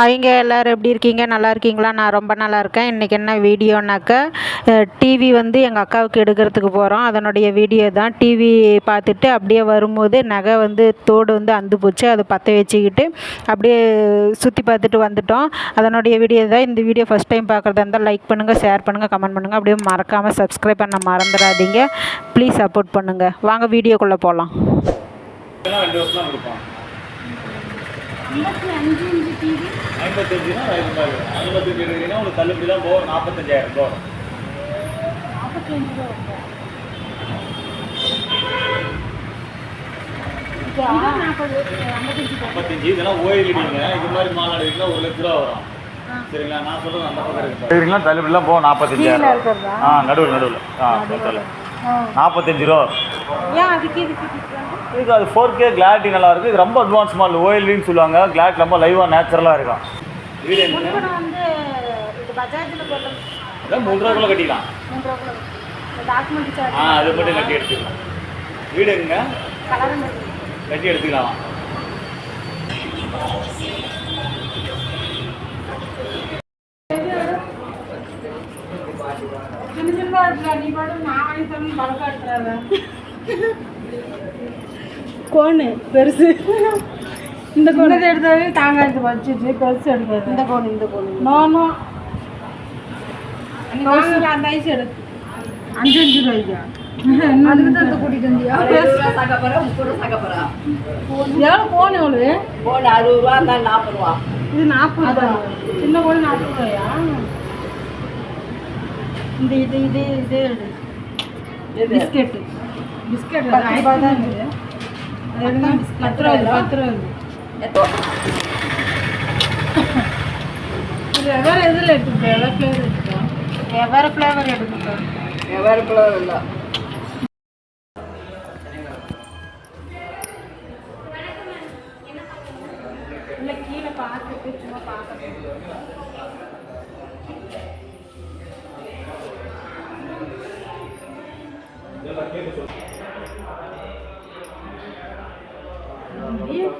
அவங்க எல்லோரும் எப்படி இருக்கீங்க? நல்லா இருக்கீங்களா? நான் ரொம்ப நல்லா இருக்கேன். இன்றைக்கி என்ன வீடியோனாக்கா, டிவி வந்து எங்கள் அக்காவுக்கு எடுக்கிறதுக்கு போகிறோம். அதனுடைய வீடியோ தான். டிவி பார்த்துட்டு அப்படியே வரும்போது நகை வந்து தோடு வந்து அந்து போச்சு. அதை பற்ற வச்சுக்கிட்டு அப்படியே சுற்றி பார்த்துட்டு வந்துட்டோம். அதனுடைய வீடியோ தான். இந்த வீடியோ ஃபஸ்ட் டைம் பார்க்குறதா இருந்தால் லைக் பண்ணுங்கள், ஷேர் பண்ணுங்கள், கமெண்ட் பண்ணுங்கள். அப்படியே மறக்காமல் சப்ஸ்கிரைப் பண்ண மறந்துடாதீங்க. ப்ளீஸ் சப்போர்ட் பண்ணுங்கள். வாங்க வீடியோக்குள்ளே போகலாம். 55 இன்ச்சு டிவி 55னா ரூபாய் 55 எடுக்கிறீங்கன்னா உங்களுக்கு தள்ளுபடி தான் போகும். 45,000 ரூபா வரும். 45 ரூபா வரும். 55 இதெல்லாம் ஓஎல்இடிங்க. இது மாதிரி மால் எடுக்கிறீங்கன்னா 1 லட்ச ரூபா வரும். சரிங்களா? நான் சொல்கிறது அந்த பக்கம் இருக்கு. எடுக்கிறீங்கன்னா தள்ளுபடிலாம் போகும் 45,000. நடுவில் 45 ரூபா. ஏன் அதுக்கு இது அது 4K கிளாரிட்டி நல்லா இருக்குது. இது ரொம்ப அட்வான்ஸ் மாடல் ஓஎல்இடின்னு சொல்லுவாங்க. கிளாரிட்டி ரொம்ப லைவாக நேச்சுரலாக இருக்கும். வீடு வந்து இது பஜாஜில் போட்டோம். அதான் 3 ரூபாய்க்குள்ள கட்டிக்கலாம். 3 ரூபாய்க்குள்ள டாக்குமெண்ட் சார்ஜ். அது மட்டும் கட்டி எடுத்துக்கலாம். வீடு எங்க கலர் கட்டி எடுத்துக்கலாம். கோனு பெருசு. இந்த கோணத்தை எடுத்தாலே தாங்காது வச்சுட்டு பெருசு எடுக்காது. இந்த கோணு நோ அந்த ஐஸ் எடுத்து 5 ரூபாய்க்கா? அதுக்கு தான் இந்த கூட்டிகிட்டு வந்தியா? எவ்வளோ கோன் எவ்வளோ? கோன் 60 ரூபா இருந்தால் 40 ரூபா. இது 40 ரூபா. சின்ன கோன் 40 ரூபாயா? இந்த இது பிஸ்கெட்டு 10 ரூபா தான் இருக்குது. அது எடுங்க. 10 ரூபா இது வேறு இதில் எடுத்துக்கிட்டோம். எவ்வளோ ஃப்ளேவர் எடுத்துக்கிட்டோம்? வேறு ஃப்ளவர் இல்லை. இல்லை கீழே பார்த்துட்டு சும்மா பார்க்கணும்.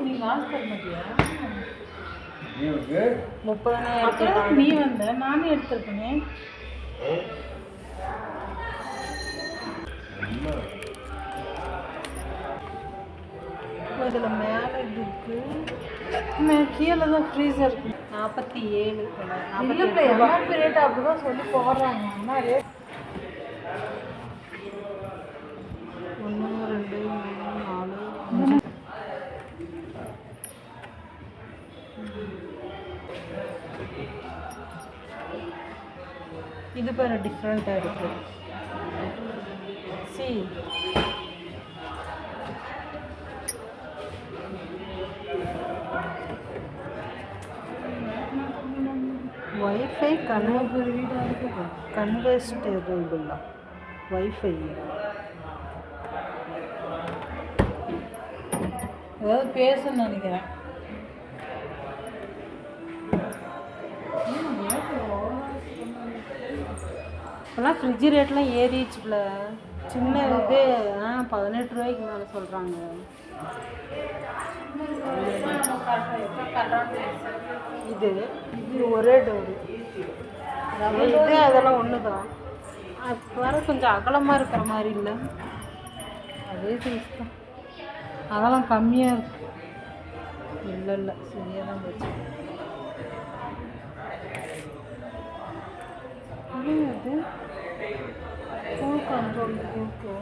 நீ லாஸ்ட் பண்ண மாட்டியா? 30,000 நீ வந்த நானே எடுத்துருப்பேனே. இதில் மேலே இது இருக்குது. கீழே தான் ஃப்ரீசர் இருக்குது. 47 எம்ஆர்பி ரேட் அப்படி தான் சொல்லி போடுறாங்க. ஆனால் ரேட் 1 2 3 4 5. இது பாரு டிஃப்ரெண்ட்டாக இருக்குது. சி வைஃபை கன்வெர்ஸ்டபிளா வைஃபை ஏதாவது பேசணும்னு நினைக்கிறேன். இப்போலாம் ஃப்ரிட்ஜு ரேட்லாம் ஏறிடுச்சுல. சின்ன இது 18 ரூபாய்க்கு மேலே சொல்கிறாங்க. இது ஒரே டோரு. இது அதெல்லாம் ஒன்று தான். அது வேறு கொஞ்சம் அகலமாக இருக்கிற மாதிரி இல்லை. அதே சைஸ் தான். அகலம் கம்மியாக இருக்கு. இல்லை சரியாக தான் போச்சு. அது ஃபுல் கண்ட்ரோல் இருக்கு.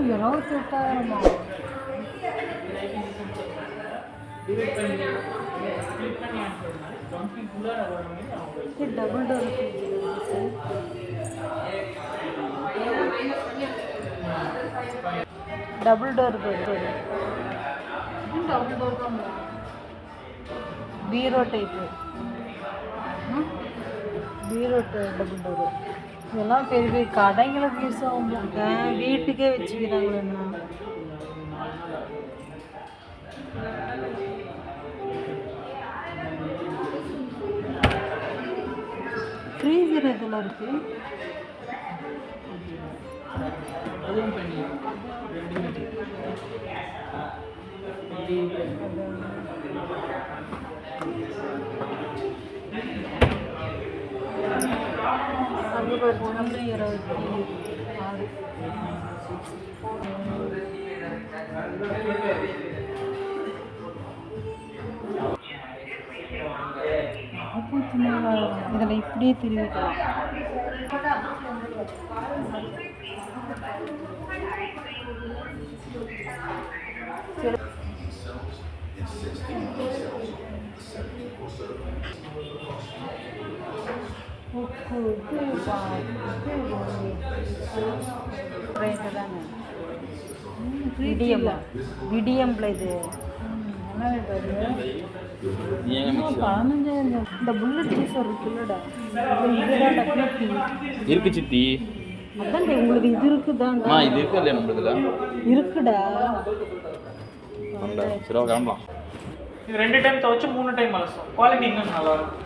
$28,000. டபுள் டோர் டபுள் டோர் பீரோ டைப்பு. Double door. இதெல்லாம் பெரிய பெரிய கடைங்களுக்கு யூஸ் ஆகும். வீட்டுக்கே வச்சுக்கிறாங்களேண்ணா. ஃப்ரீசர் இதில் இருக்குது. அங்கே பாருங்க 26. இதில் இப்படியே திருவிக்கலாம். விடியம்ல இது 15,000. இந்த புல்லட் சீசர் இருக்குல்லடா, இதுதான் டெக்னிக் இருக்கு சித்தி. அதான் உங்களுக்கு இது இருக்குதான்டா. இது இருக்கு இல்லையா நம்மளுக்குல இருக்குடா. சரி கிளம்பலாம். இது 2 டைம் துவைச்சு 3 டைம் அலசும். குவாலிட்டி இன்னும் நல்லா இருக்கும்.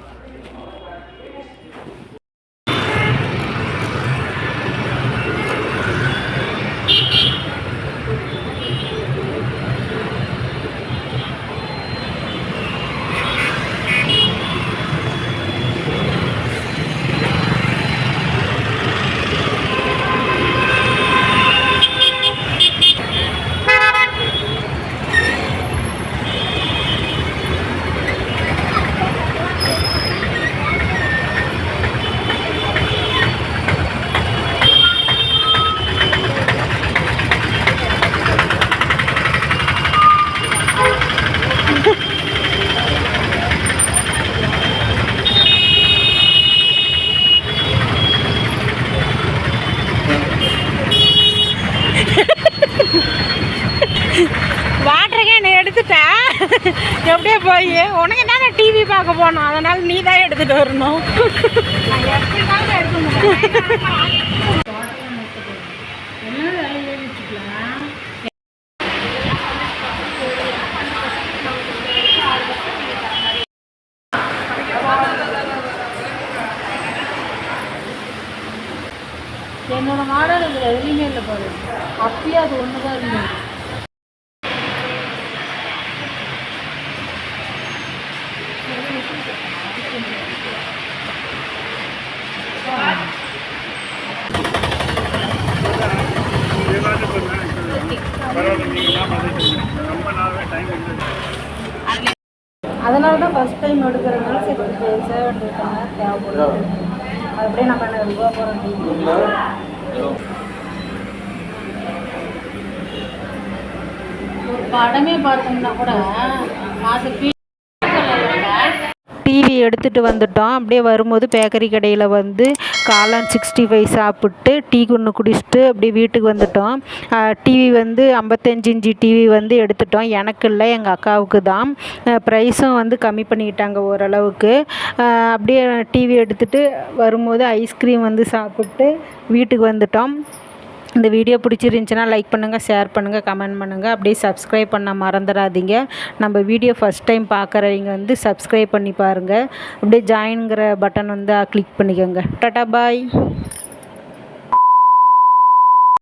வாட்டர் கேன் எடுத்துட்டேன். எப்படியே போய் உனக்கு தானே டிவி பார்க்க போனோம், அதனால நீ தான் எடுத்துட்டு வரணும். என்னோட மாடல் இதில் எதுலையுமே இல்லை பாரு. அப்பயே அது ஒன்று தான் இருந்தது. அதனால தான் ஃபஸ்ட் டைம் எடுக்கிறதுனால சரி சேவன் தேவைப்படுது. அது அப்படியே நம்ம ரூபா போகிறோம். ஒரு படமே பார்த்தோம்னா கூட மாதம் டிவி எடுத்துகிட்டு வந்துட்டோம். அப்படியே வரும்போது பேக்கரி கடையில் வந்து காளான் 65 சாப்பிட்டு டீ ஒன்று குடிச்சிட்டு அப்படியே வீட்டுக்கு வந்துட்டோம். டிவி வந்து 55 இன்ச்சு டிவி வந்து எடுத்துட்டோம். எனக்கு இல்லை, எங்கள் அக்காவுக்கு தான். ப்ரைஸும் வந்து கம்மி பண்ணிக்கிட்டாங்க ஓரளவுக்கு. அப்படியே டிவி எடுத்துகிட்டு வரும்போது ஐஸ்கிரீம் வந்து சாப்பிட்டு வீட்டுக்கு வந்துட்டோம். இந்த வீடியோ பிடிச்சிருந்துச்சின்னா லைக் பண்ணுங்கள், ஷேர் பண்ணுங்கள், கமெண்ட் பண்ணுங்கள். அப்படியே சப்ஸ்கிரைப் பண்ண மறந்துடாதீங்க. நம்ம வீடியோ ஃபஸ்ட் டைம் பார்க்குறவங்க வந்து சப்ஸ்கிரைப் பண்ணி பாருங்கள். அப்படியே ஜாயின்ங்கிற பட்டன் வந்து கிளிக் பண்ணிக்கோங்க. டாடா பாய்.